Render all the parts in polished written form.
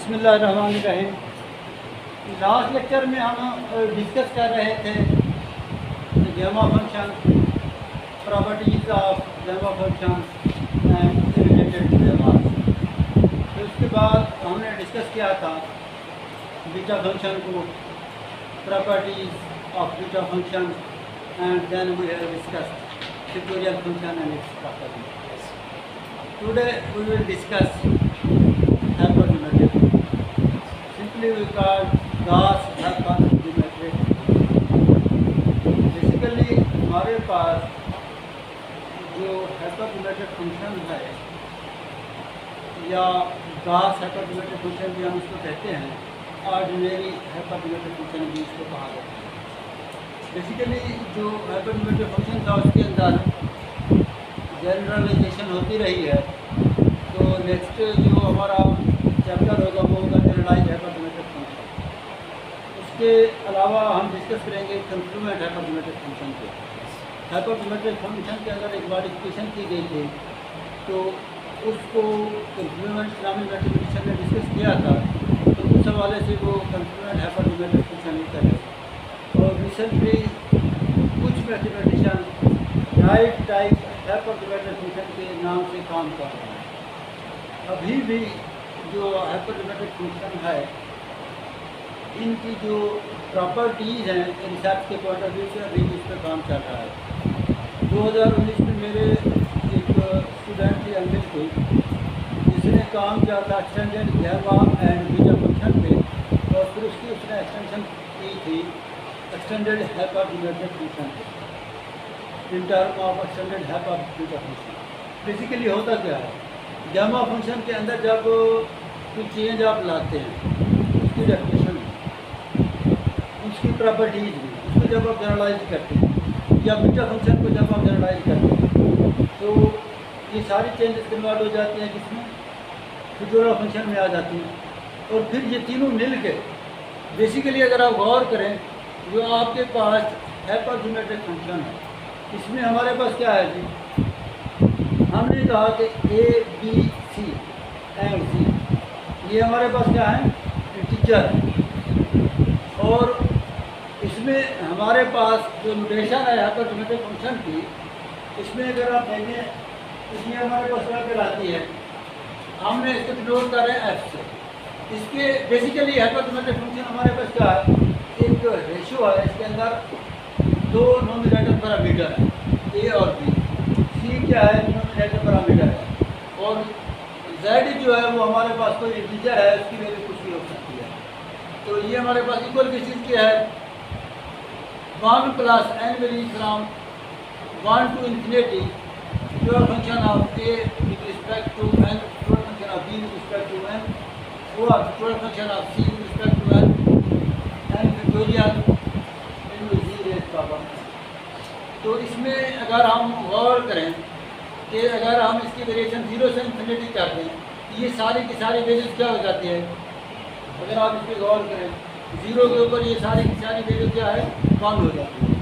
बिस्मिल्लाहिर्रहमानिर्रहीम। Last lecture में हम डिस्कस कर रहे थे gamma function, properties of gamma function and related gammas. तो उसके बाद हमने डिस्कस किया था बीटा फंक्शन को, properties of beta function, and then we have discussed pictorial function and its properties. Today we will discuss hypergeometric, simply we call Gauss hypergeometric। Basically हमारे पास जो hypergeometric फंक्शन है या Gauss hypergeometric फंक्शन भी हम इसको कहते हैं, ऑर्डिनरी hypergeometric फंक्शन भी इसको कहा जाता है। बेसिकली जो hypergeometric फंक्शन था उसके अंदर जनरलाइजेशन होती रही है। तो नेक्स्ट जो हमारा चैप्टर होगा वो होगा जनरलाइज्ड हाइपरजोमेट्रिक फंक्शन। उसके अलावा हम डिस्कस करेंगे कंप्लीमेंट हाइपरजोमेट्रिक फंक्शन को। हाइपरजोमेट्रिक फंक्शन के अंदर एक मॉडिफिकेशन की गई थी, तो उसको कंप्लीमेंट इस्लामी मैथमेटिशियन ने डिस्कस किया था। तो उस हवाले से वो कंप्लीमेंट हाइपरजोमेट्रिक फंक्शन लिखा है। और रिसेंटली कुछ mathematician right type hypergeometric function के नाम से काम कर रहे हैं। अभी भी जो हाइपरजोमेट्रिक फंक्शन है, इनकी जो प्रॉपर्टीज़ हैं रिसर्च के पॉइंट ऑफ व्यू से अभी इस पर काम चल रहा है। 2019 में मेरे एक स्टूडेंट थी अंकित को, जिसने काम किया था extended gamma and beta function पे, और फिर उसकी उसने एक्सटेंशन की थी एक्सटेंडेड हाइपरजोमेट्रिक फंक्शन पे, in term of extended hypergeometric function. Basically होता क्या है, गैमा फंक्शन के अंदर जब कुछ चेंज आप लाते हैं, उसकी डेफिनेशन, उसकी प्रॉपर्टीज भी, उसको जब आप जनरलाइज करते हैं, या बीटा फंक्शन को जब आप जनरलाइज करते हैं, तो ये सारी चेंजेस कन्वर्ट हो जाती हैं किसमें, पिक्टोरियल फंक्शन में आ जाती हैं। और फिर ये तीनों मिल के बेसिकली अगर आप गौर करें, जो आपके पास हाइपरजोमेट्रिक फंक्शन है, इसमें हमारे पास क्या है जी, हमने कहा कि ए बी सी एंड सी, ये हमारे पास क्या है, इंटीजर है। और इसमें हमारे पास जो नोटेशन है हाइपरजोमेट्रिक फंक्शन की, इसमें अगर आप देखें तो ये हमारे पास क्या कहलाती है, हमने इसको डिनोट कर रहे हैं एफ से। इसके बेसिकली हाइपरजोमेट्रिक फंक्शन हमारे पास क्या है, एक रेशियो है, इसके अंदर दो नोमिनेटर पैरामीटर है, ए और बी। सी क्या है, डिनोमिनेटर पैरामीटर है। और जेड जो है वो हमारे पास कोई इंटीजर है, उसकी वैल्यू कुछ भी हो सकती है। तो ये हमारे पास इक्वल केसेस क्या है, 1 plus n varies from 1 to infinity factorial function of a with respect to n, factorial function of b with respect to n, और factorial function of c with respect to n factorial into z raise power. तो इसमें अगर हम गौर करें कि अगर हम इसकी वेरिएशन 0 से इन्फिनिटी कर दें, ये सारी की सारी वैल्यूज क्या हो जाती है, अगर आप इस पर गौर करें, 0 के ऊपर ये सारी की सारी वैल्यू क्या है, 1 हो जाती है।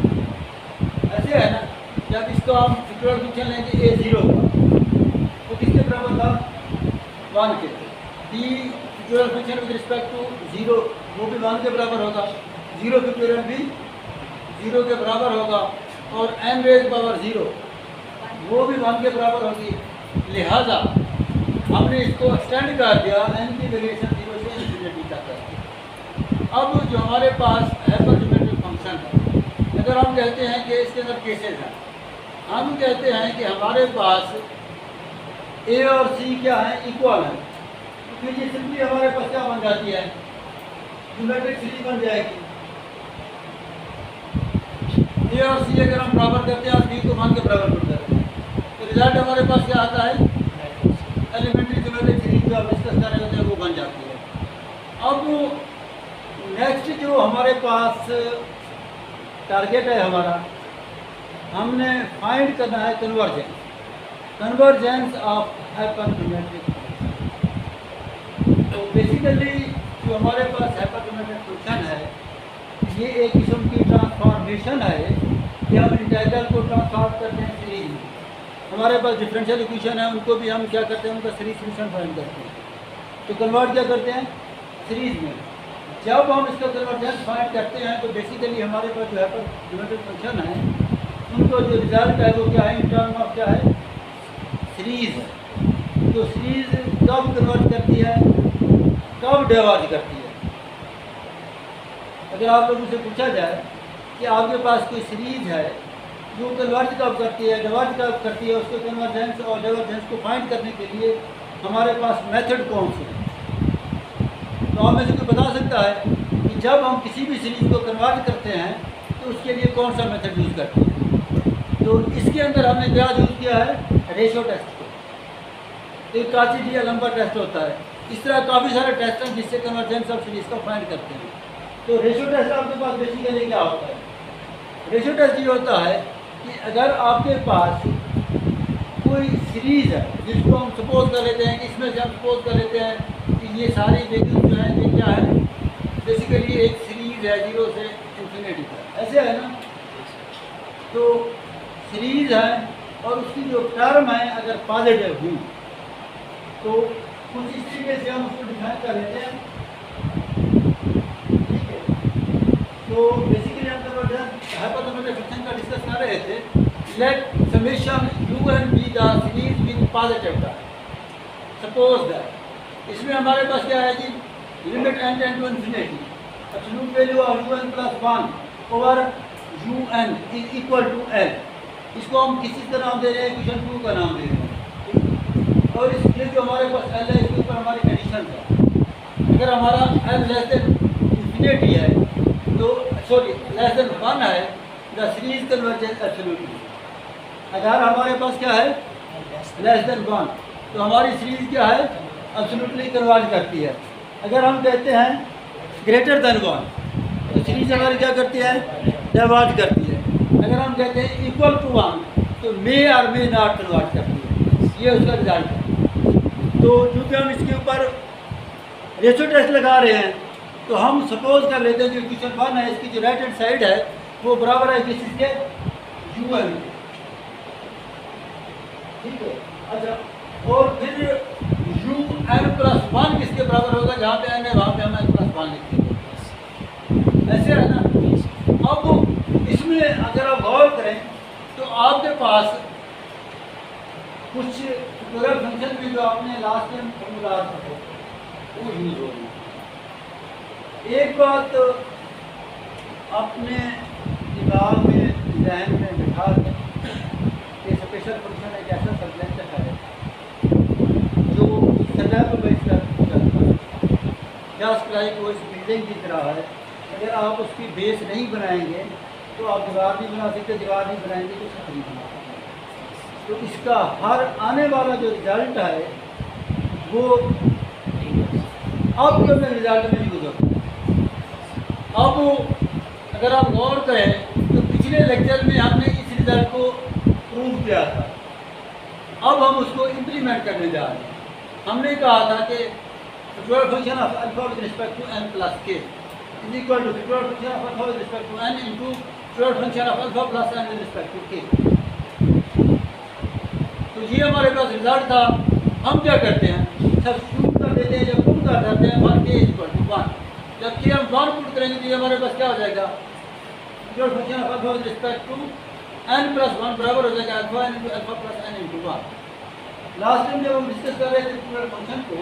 ऐसे है ना, जब इसको हम पिक्टोरियल फंक्शन लेंगे ए 0 का, तो किसके बराबर था, 1 के। D factorial function with respect to 0, वो भी 1 के बराबर होगा, 0 पिक्टोरियल भी 0 के बराबर होगा, और n रेज़ पावर 0 वो भी 1 के बराबर होगी। लिहाजा हमने इसको एक्सटेंड कर दिया, n की वेरिएशन 0 से इन्फिनिटी तक है। अब जो हमारे पास हाइपरजोमेट्रिक फंक्शन है, अगर हम कहते हैं कि इसके अंदर केसेस हैं, हम कहते हैं कि हमारे पास a और c क्या है, इक्वल है, तो फिर ये सिंपली हमारे पास क्या बन जाती है, ज्योमेट्रिक सीरीज बन जाएगी। ए और सी अगर हम बराबर करते हैं और बी को 1 के बराबर कर देते हैं, तो रिजल्ट हमारे पास क्या आता है, एलिमेंट्री ज्योमेट्रिक सीरीज जो आप डिस्कस कर रहे होते हैं वो बन जाती है। अब नेक्स्ट जो हमारे पास टारगेट है हमारा, हमने फाइंड करना है कन्वर्जेंस ऑफ हाइपरजोमेट्रिक। तो बेसिकली जो हमारे पास हाइपरजोमेट्रिक फंक्शन है, ये एक किस्म की ट्रांसफॉर्मेशन है कि हम इंटीग्रल को ट्रांसफॉर्म करते हैं सीरीज में। हमारे पास डिफरेंशियल इक्वेशन है, उनको भी हम क्या करते हैं, उनका सीरीज सोल्यूशन फाइंड करते हैं। तो कन्वर्ट क्या करते हैं, सीरीज में जब हम इसका कन्वर्जेंस फाइंड करते हैं तो बेसिकली हमारे पास जो हाइपरबोलिक फंक्शन है उनको जो रिजल्ट है वो क्या है, इन टर्म ऑफ क्या है, सीरीज है। तो सीरीज कब कन्वर्ट करती है, कब डाइवर्ज करती है। अगर आप लोगों से पूछा जाए कि आपके पास कोई सीरीज है जो कन्वर्ज कब करती है, डाइवर्ज कब करती है, उसके कन्वर्जेंस और डाइवर्जेंस को फाइंड करने के लिए हमारे पास मेथड कौन से है। तो आप में से कोई बता सकता है कि जब हम किसी भी सीरीज को कन्वर्ज करते हैं तो उसके लिए कौन सा मेथड यूज़ करते हैं। तो इसके अंदर हमने क्या यूज़ किया है, रेशो टेस्ट को। एक काची या लंबा टेस्ट होता है, इस तरह काफ़ी सारे टेस्ट हैं जिससे कन्वर्जेंस ऑफ सीरीज को फाइंड करते हैं। तो रेशो टेस्ट आपके पास बेसिकली क्या होता है, रेशो टेस्ट ये होता है कि अगर आपके पास कोई सीरीज़ है जिसको हम सपोज कर लेते हैं कि इसमें से हम सपोज कर लेते हैं कि ये सारी वैल्यूज जो है ये क्या है, बेसिकली एक सीरीज़ है 0 से इन्फिनिटी तक, ऐसे है ना। तो सीरीज़ है और उसकी जो टर्म है अगर पॉजिटिव हुई तो कुछ इस तरीके से हम उसको डिफाइन कर लेते हैं, ठीक है। तो बेसिकली हम हाइपरबोलिक फंक्शन का डिस्कस कर रहे थे। Let summation u and v the series with positive term. Suppose that इसमें हमारे पास क्या है कि limit n tend to infinity absolute value of un plus 1 over un is equal to l। इसको हम किसी का नाम दे रहे हैं, इक्वेशन 2 का नाम दे रहे हैं। और इसलिए जो हमारे पास l है इसके ऊपर हमारी कंडीशन है, अगर हमारा l लेस देन इन्फिनिटी है तो सॉरी लेस देन 1 है द सीरीज कन्वर्जेंस एब्सोल्यूटली। अगर हमारे पास क्या है लेस देन 1 तो हमारी सीरीज क्या है, एब्सोल्युटली कन्वर्ज करती है। अगर हम कहते हैं ग्रेटर देन 1 तो सीरीज हमारी क्या करती है, डाइवर्ज करती है। अगर हम कहते हैं इक्वल टू 1 तो मे और मे नॉट कन्वर्ज करती है। ये उसका रिजल्ट है। तो चूँकि हम इसके ऊपर रेशो टेस्ट लगा रहे हैं तो हम सपोज कर लेते हैं जो इक्वेशन 1 है इसकी जो राइट हैंड साइड है वो बराबर है किसके, un, ठीक है। अच्छा, और फिर un प्लस 1 किसके बराबर होगा, जहाँ पे n है वहाँ पे हम n प्लस 1 लिखते हैं, ऐसे है ना। अब इसमें अगर आप गौर करें तो आपके पास कुछ ट्यूटोरियल फंक्शन भी जो आपने लास्ट टाइम फॉर्मूला वो यूज हो रही है। एक बात अपने दिमाग में जहन में बिठा दें कि स्पेशल फंक्शन एक ऐसा सब्जेक्ट है जो सदैव बेस करता है, जस्ट लाइक वो इस बिल्डिंग की तरह है। अगर आप उसकी बेस नहीं बनाएंगे तो आप दीवार नहीं बना सकते, दीवार नहीं बनाएंगे तो छत नहीं बना सकते। तो इसका हर आने वाला जो रिजल्ट है वो अब के रिजल्ट में यूज होता है। अब अगर आप गौर करें तो पिछले लेक्चर में हमने इस रिजल्ट को प्रूव किया था, अब हम उसको इम्प्लीमेंट करने जा रहे हैं। हमने कहा था कि factorial function of alpha with respect to n plus k is equal to factorial function of alpha with respect to n into factorial function of alpha plus n with respect to k। तो ये हमारे पास result था। हम क्या करते हैं, substitute कर देते हैं, जब पुट कर देते हैं 1 k इक्वल टू 1, जब कि हम 1 पुट करेंगे तो ये हमारे पास क्या हो जाएगा, factorial function of alpha with respect to n plus 1 बराबर हो जाएगा alpha n into alpha plus n into 1। Last time जब हम डिस्कस कर रहे थे फैक्टोरियल फंक्शन को,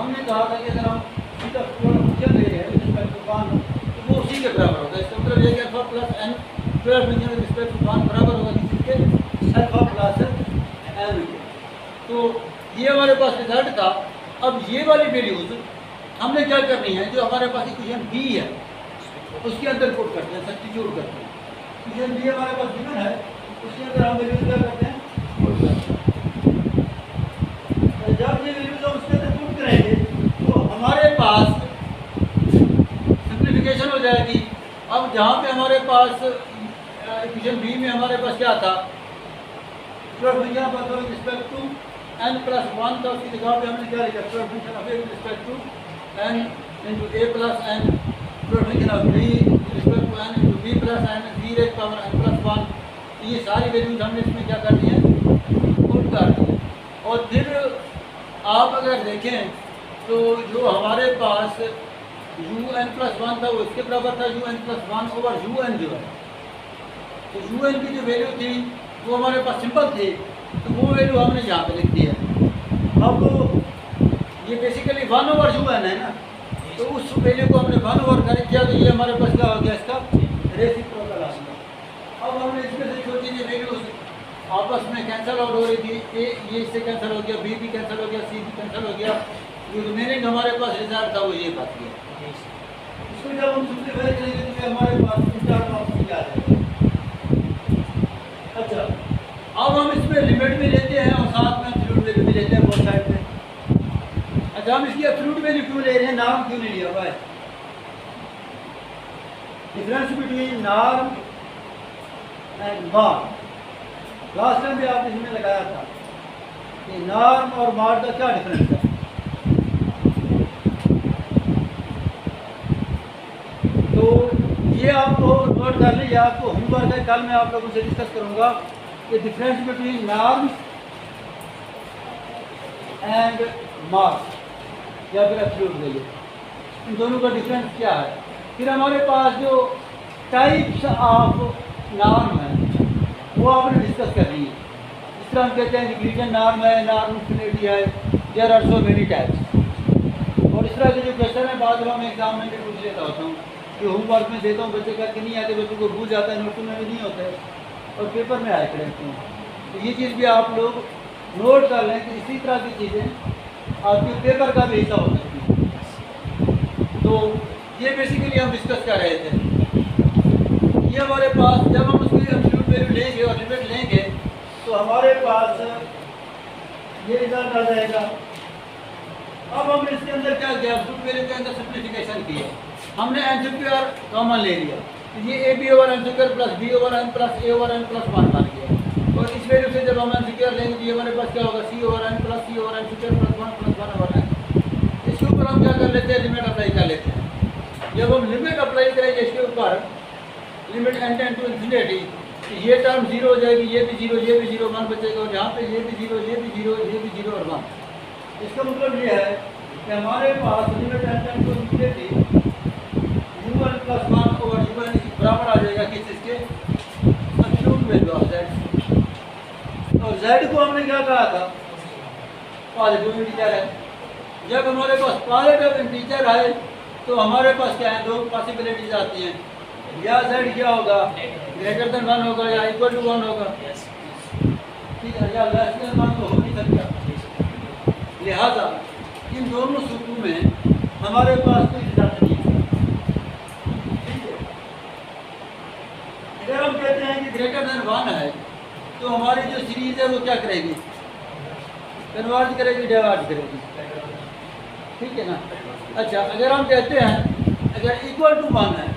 हमने कहा था कि अगर हम सीधा फैक्टोरियल फंक्शन ले रहे हैं विद रिस्पेक्ट टू 1 तो वो उसी के बराबर होगा। इसका मतलब ये कि alpha plus n factorial function with respect to 1 बराबर होगा किसके, अल्फा प्लस n के। तो ये हमारे पास रिजल्ट था। अब ये वाली वैल्यूज हमने क्या करनी है, जो हमारे पास इक्वेशन बी है उसके अंदर पुट करते हैं, सब्स्टिट्यूट करते हैं। इक्वेशन बी हमारे पास गिवन है, उसके अंदर हम वैल्यूज क्या करते हैं, पुट करते हैं। तो जब ये वैल्यूज हम उसके अंदर पुट करेंगे तो हमारे पास सिंप्लीफिकेशन हो जाएगी। अब जहाँ पे हमारे पास इक्वेशन बी में हमारे पास क्या था, function of alpha with respect to n plus 1 था, उसकी जगह पे हमने क्या लिखा, function of a with respect to n into a plus n, function of b with respect to n into b plus n, b raise power n plus 1। ये सारी values हमने इसमें क्या कर दी है, पुट कर दी। और फिर आप अगर देखें तो जो हमारे पास पास UN+1 था, वो इसके बराबर था UN+1 ओवर UN जो है। तो UN की जो वैल्यू थी वो हमारे पास सिंपल थी, तो वो वैल्यू हमने यहाँ पे लिख दी है। अब ये बेसिकली 1 ओवर UN है ना, तो उस वैल्यू को हमने 1 ओवर कर किया, तो ये हमारे पास क्या हो गया, इसका रेसिप्रोकल आ गया। अब हमने इसमें से छोटी सी वैल्यूज आपस में कैंसिल आउट हो रही थी, ये इससे कैंसिल हो गया, बी भी कैंसिल हो गया, सी भी कैंसिल हो गया, जो रिमेनिंग हमारे पास रिजल्ट था वो ये बात किया। इसको जब हम सिंप्लीफाई करेंगे तो हमारे पास रिजल्ट ऑप्शन आ जाएगा। अच्छा, अब हम इसमें लिमिट भी लेते हैं और साथ में एब्सोल्यूट वैल्यू भी लेते हैं बोथ साइड में। अच्छा, हम इसकी एब्सोल्यूट वैल्यू क्यों ले रहे हैं, नॉर्म क्यों नहीं लिया भाई? Difference between norm and mod, last time भी आपने इसमें लगाया था कि नॉर्म और मॉड का क्या डिफरेंस है। तो ये आपको नोट कर लीजिए, आपको होमवर्क है, कल मैं आप लोगों से डिस्कस करूंगा कि difference between norm and mod या फिर एब्सोल्यूट वैल्यू, इन दोनों का डिफरेंस क्या है। फिर हमारे पास जो टाइप्स ऑफ नॉर्म है वो आपने डिस्कस कर ली है। जिस तरह हम कहते हैं यूक्लिडियन नॉर्म है, नॉर्म इन्फिनिटी है, there are so many types. और इस तरह के जो क्वेश्चन है बाद में मैं एग्जाम में भी पूछ लेता होता हूँ, कि होमवर्क में देता हूँ, बच्चे करके नहीं आते, बच्चों को भूल जाता है, नोटों में भी नहीं होता है और पेपर में आए रहते हैं। तो ये चीज़ भी आप लोग नोट कर लें कि इसी तरह की चीज़ें आपके पेपर का भी हिस्सा हो सकती है। तो ये बेसिकली हम डिस्कस कर रहे थे। ये हमारे पास जब हम उसकी एब्सोल्यूट वैल्यू लेंगे और लिमिट लेंगे तो हमारे पास ये रिजल्ट आ जाएगा। अब हमने इसके अंदर क्या किया, एब्सोल्यूट वैल्यू के अंदर सिंप्लीफिकेशन की है। हमने n स्क्वायर कॉमन ले लिया, तो ये AB over n square plus B over n plus A over n plus 1 बन गया। और इस वैल्यू से जब हम n स्क्वायर लेंगे तो ये हमारे पास क्या होगा, C over n plus C over n square plus 1 over n। इसके ऊपर हम क्या कर लेते हैं, लिमिट अप्लाई कर लेते हैं। जब हम लिमिट अप्लाई करेंगे इसके ऊपर, limit n tend to infinity, ये टर्म 0 हो जाएगी, ये भी 0, ये भी 0, 1 बचेगा, और यहाँ पे ये भी 0, ये भी 0, ये भी 0 और 1। इसका मतलब ये है कि हमारे पास limit n tend to infinity UN plus 1 over UN बराबर आ जाएगा किस इसके, एब्सोल्यूट वैल्यू ऑफ Z। और Z को हमने क्या कहा था, पॉजिटिव इंटीजर है। जब हमारे पास पॉजिटिव इंटीजर है तो हमारे पास क्या है, दो पॉसिबिलिटीज आती हैं, या Z क्या होगा, ग्रेटर देन 1 होगा या इक्वल टू 1 होगा, ठीक है, या लेस देन 1 तो हो नहीं सकता। लिहाजा इन दोनों सूत्रों में हमारे पास कोई रिजल्ट नहीं है। अगर हम कहते हैं कि ग्रेटर देन 1 है तो हमारी जो सीरीज है वो क्या करेगी, कन्वर्ज करेगी, डाइवर्ज करेगी, ठीक है ना। अच्छा, अगर हम कहते हैं अगर इक्वल टू 1 है,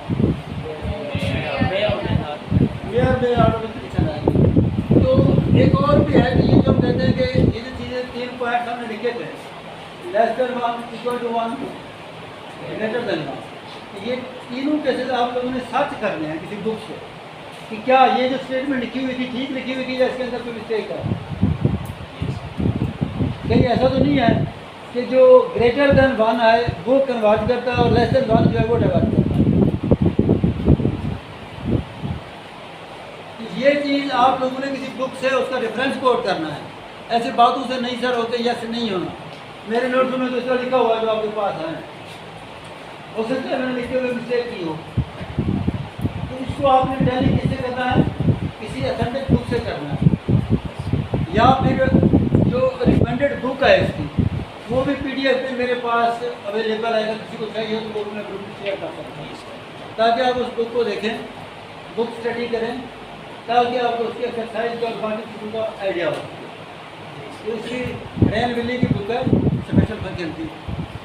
तो एक और भी है कि ये जो हम कहते हैं कि ये जो चीज़ें 3 पॉइंट हमने लिखे थे, less than 1, equal to 1, greater than 1, ये तीनों केसेस आप लोगों ने सर्च करने हैं किसी बुक से कि क्या ये जो स्टेटमेंट लिखी हुई थी ठीक लिखी हुई थी या इसके अंदर कोई मिस्टेक है। कहीं ऐसा तो नहीं है कि जो ग्रेटर देन 1 है वो कन्वर्ट करता है और लेस देन 1 जो है वो डाइवर्ट करता है। ये चीज़ आप लोगों ने किसी बुक से उसका रेफरेंस कोड करना है, ऐसे बातों से नहीं सर होते, यस नहीं होना। मेरे नोट्स में तो इसका लिखा हुआ है जो आपके पास है, हो सकता है मैंने लिखे हुए मिस्टेक की हो। तो इसको आपने टैली किससे करना है, किसी अथेंटिक बुक से करना है, या फिर जो रिकमेंडेड बुक है इसकी वो भी PDF में मेरे पास अवेलेबल है। अगर किसी को चाहिए तो वो मैं ग्रुप में शेयर कर सकता हूँ, ताकि आप उस बुक को देखें, बुक स्टडी करें, ताकि आपको उसकी एक्सरसाइज का बाकी चीज़ों का आइडिया हो। तो इसकी रैन विली की बुक है स्पेशल फंक्शन की,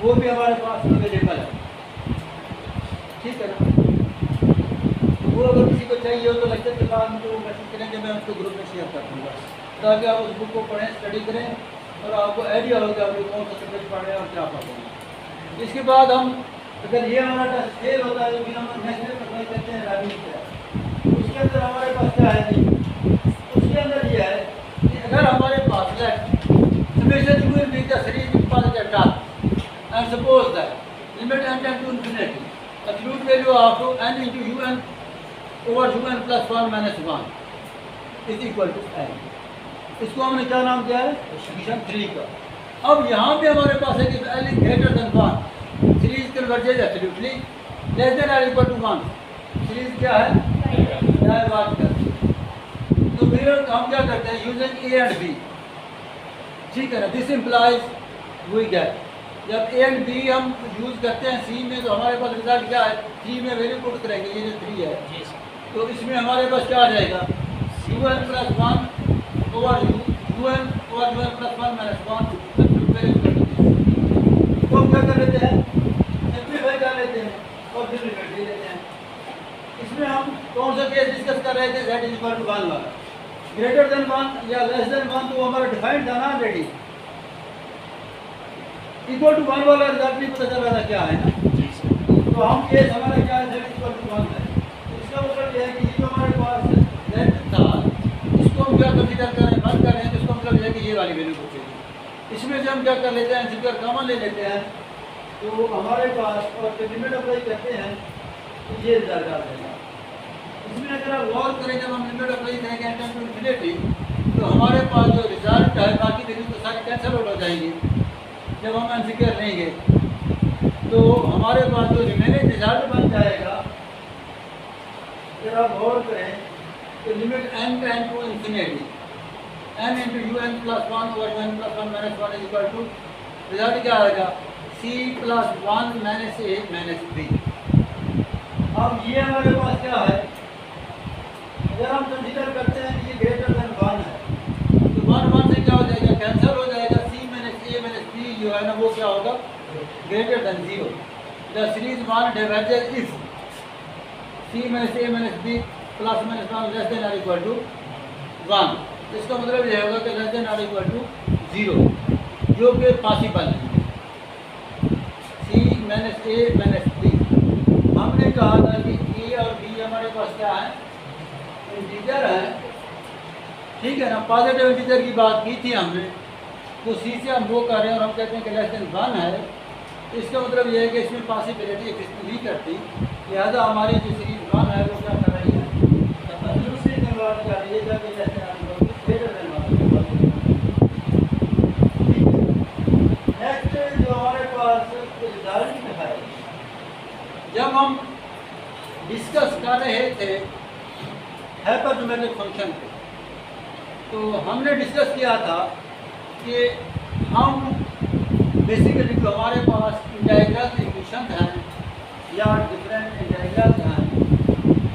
वो भी हमारे पास अवेलेबल है, ठीक है ना। वो अगर किसी को चाहिए हो तो लेक्चर के बाद मुझे वो मैसेज करेंगे, मैं उसको ग्रुप में शेयर कर दूँगा, ताकि आप उस बुक को पढ़ें, स्टडी करें और आपको आइडिया हो कि आप कौन सा सब्जेक्ट पढ़ रहे हैं और क्या पढ़ रहे हैं। इसके बाद हम अगर ये हमारा टेस्ट फेल होता है, जो कि हम नेशनल अप्लाई करते हैं रैबिट से, उसके अंदर हमारे पास क्या है नहीं, उसके अंदर ये है कि अगर हमारे पास summation u will be the series with positive term and suppose that limit n tend to infinity absolute value of n into u n over u n plus 1 minus 1 is equal to n। इसको हमने क्या नाम दिया है? Equation 3 का। अब यहाँ पे हमारे पास है कि l is greater than 1, series converges absolutely, less than और इक्वल टू 1, सीरीज क्या है? डायवर्जेंट। तो फिर हम क्या करते हैं? यूजिंग ए एंड बी, ठीक है ना, दिस इम्प्लाइज वी गेट, जब ए एंड बी हम यूज़ करते हैं सी में तो हमारे पास रिजल्ट क्या है? 3 में वैल्यू पुट करेंगे, ये जो 3 है, तो इसमें हमारे पास क्या आ जाएगा? U n plus 1 over u n over u n plus 1 minus 1। तो हम क्या कर लेते हैं? सिंप्लीफाई कर लेते हैं और फिर रिजल्ट ले लेते हैं। इसमें हम कौन सा केस डिस्कस कर रहे थे? z इज इक्वल टू 1 वाला, ग्रेटर देन 1 या लेस देन 1, तो हमारा डिफाइंड था ना ऑलरेडी। इक्वल टू 1 वाला रिजल्ट नहीं पता चल रहा था क्या है ना, तो हम केस हमारा क्या है? z इक्वल टू 1 है। तो इसका मतलब यह है कि ये जो हमारे पास z था इसको हम क्या कंसीडर कर रहे हैं? 1 कर रहे हैं, तो इसका मतलब यह है कि ये वाली वैल्यू पूछेगी। इसमें से हम क्या कर लेते हैं? एनसीआर कॉमन ले लेते हैं, तो हमारे पास और लिमिट अप्लाई करते हैं तो ये रिजल्ट आ जाएगा। इसमें अगर आप गौर करें, जब हम लिमिट अप्लाई करेंगे n टू इन्फिनिटी, तो हमारे पास जो रिजल्ट है बाकी वैल्यू तो सारी कैंसिल आउट हो जाएंगी। जब हम एनसीआर लेंगे तो हमारे पास जो रिमेनिंग रिजल्ट बन जाएगा, अगर आप गौर करें तो limit n tend to infinity n into u n plus 1 over u n plus 1 minus 1 is equal to result क्या आएगा? c plus 1 minus a minus b। अब ये हमारे पास क्या है? अगर हम कंसीडर करते हैं कि ये ग्रेटर देन 1 है, तो 1 से क्या हो जाएगा? कैंसिल हो जाएगा। c minus a minus b जो है ना वो क्या होगा? Greater than 0। The series 1 diverges if c minus a minus b plus minus 1 less than और इक्वल टू 1। इसका मतलब यह होगा कि लेस देन और इक्वल टू 0, जो कि पॉसिबल है। c minus a minus b, हमने कहा था कि a और b हमारे पास क्या है? इंटीजर है, ठीक है ना। पॉजिटिव इंटीजर की बात की थी हमने, तो सी से हम वो कर रहे हैं और हम कहते हैं कि लेस देन 1 है। इसका मतलब ये है कि इसमें पॉसिबिलिटी एग्जिस्ट नहीं करती, लिहाजा हमारी जो सीरीज 1 है वो क्या कर रही है? दूसरी कन्वर्ट कर रही है, जब less than greater than 1। Next जो हमारे पास रिजल्ट है, जब हम डिस्कस कर रहे थे हाइपरन्यूमेरिक फंक्शन को, तो हमने डिस्कस किया था कि हम बेसिकली जो हमारे पास इंटीग्रल इक्वेशन हैं या डिफरेंट इंटीग्रल हैं,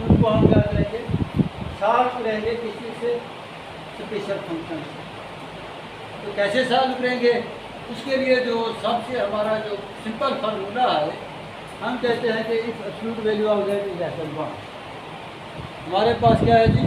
उनको हम क्या करेंगे? सॉल्व करेंगे किसी से स्पेशल फंक्शन से। तो कैसे सॉल्व करेंगे? उसके लिए जो सबसे हमारा जो सिंपल फार्मूला है, हम कहते हैं कि if absolute value of z is less than 1। हमारे पास क्या है जी?